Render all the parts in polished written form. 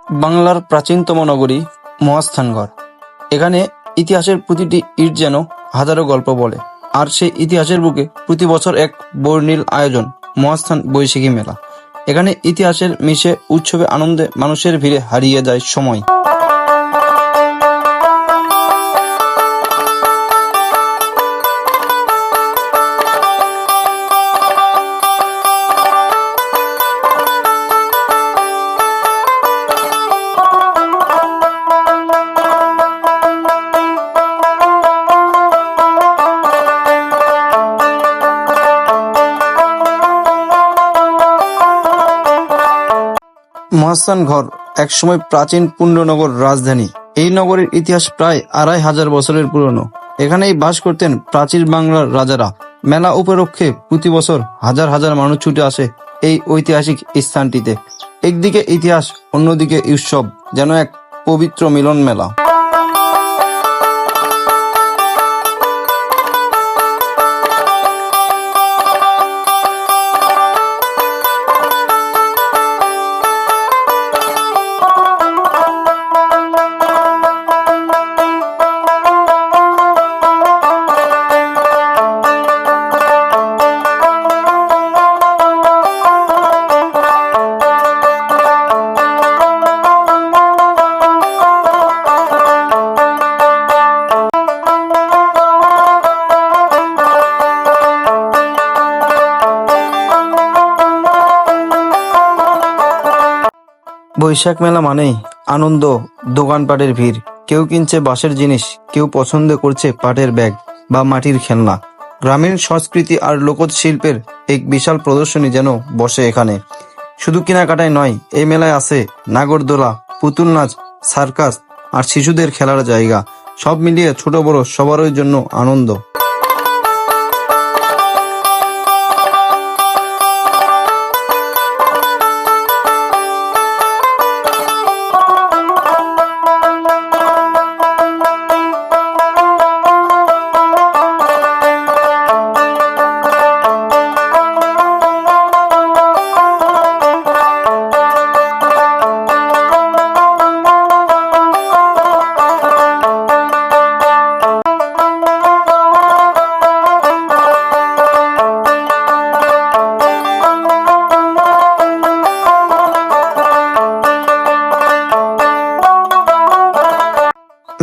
বাংলার প্রাচীনতম নগরী মহাস্থানগড়। এখানে ইতিহাসের প্রতিটি ইট যেন হাজারো গল্প বলে। আর সেই ইতিহাসের বুকে প্রতি বছর এক বর্ণিল আয়োজন, মহাস্থান বৈশাখী মেলা। এখানে ইতিহাসের মিশে উৎসবে আনন্দে মানুষের ভিড়ে হারিয়ে যায় সময়। মহাস্থানগড় একসময় প্রাচীন পুণ্যনগর রাজধানী। এই নগরের ইতিহাস প্রায় ২৫০০ বছরের পুরনো। এখানেই বাস করতেন প্রাচীন বাংলার রাজারা। মেলা উপলক্ষে প্রতি বছর হাজার হাজার মানুষ ছুটে আসে এই ঐতিহাসিক স্থানটিতে। একদিকে ইতিহাস, অন্যদিকে উৎসব, যেন এক পবিত্র মিলন মেলা। বৈশাখ মেলা মানেই আনন্দ, দোকানপাটের ভিড়। কেউ কিনছে বাঁশের জিনিস, কেউ পছন্দ করছে পাটের ব্যাগ বা মাটির খেলনা। গ্রামীণ সংস্কৃতি আর লোকশিল্পের এক বিশাল প্রদর্শনী যেন বসে এখানে। শুধু কেনাকাটাই নয়, এই মেলায় আছে নাগরদোলা, পুতুল নাচ, সার্কাস আর শিশুদের খেলার জায়গা। সব মিলিয়ে ছোট বড় সবারই জন্য আনন্দ।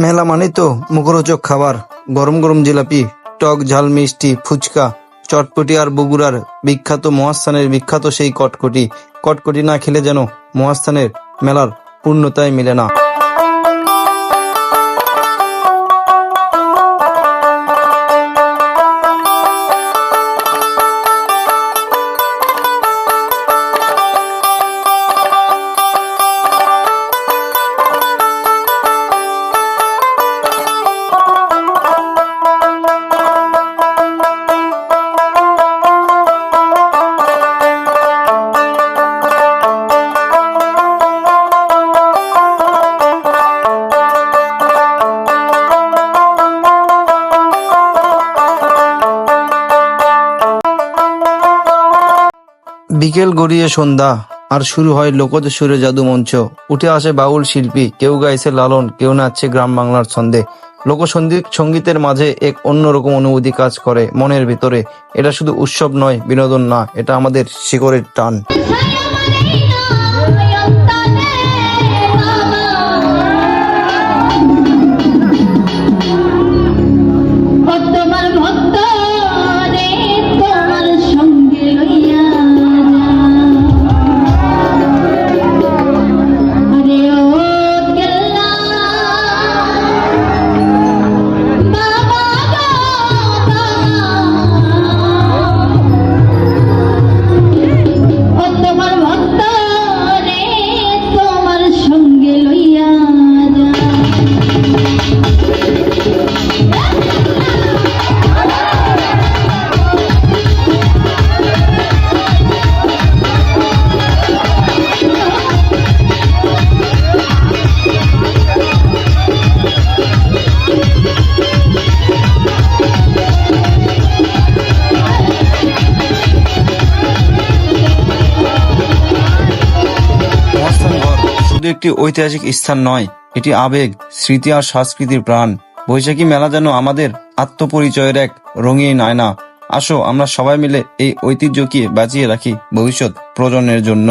মেলা মানে তো মুখরোচক খাবার, গরম গরম জিলাপি, টক ঝাল মিষ্টি, ফুচকা, চটপটি আর বগুড়ার বিখ্যাত মহাস্থানের বিখ্যাত সেই কটকটি। কটকটি না খেলে যেন মহাস্থানের মেলার পূর্ণতাই মিলে না। বিকেল গড়িয়ে সন্ধ্যা, আর শুরু হয় লোকজ সুরে জাদু মঞ্চ। উঠে আসে বাউল শিল্পী, কেউ গাইছে লালন, কেউ নাচছে গ্রাম বাংলার ছন্দে। সঙ্গীতের মাঝে এক অন্যরকম অনুভূতি কাজ করে মনের ভিতরে। এটা শুধু উৎসব নয়, বিনোদন না, এটা আমাদের শিকড়ের টান। তোমার শুধু একটি ঐতিহাসিক স্থান নয়, এটি আবেগ, স্মৃতি আর সংস্কৃতির প্রাণ। বৈশাখী মেলা যেন আমাদের আত্মপরিচয়ের এক রঙিন আয়না। আসো আমরা সবাই মিলে এই ঐতিহ্যকে বাঁচিয়ে রাখি ভবিষ্যৎ প্রজন্মের জন্য।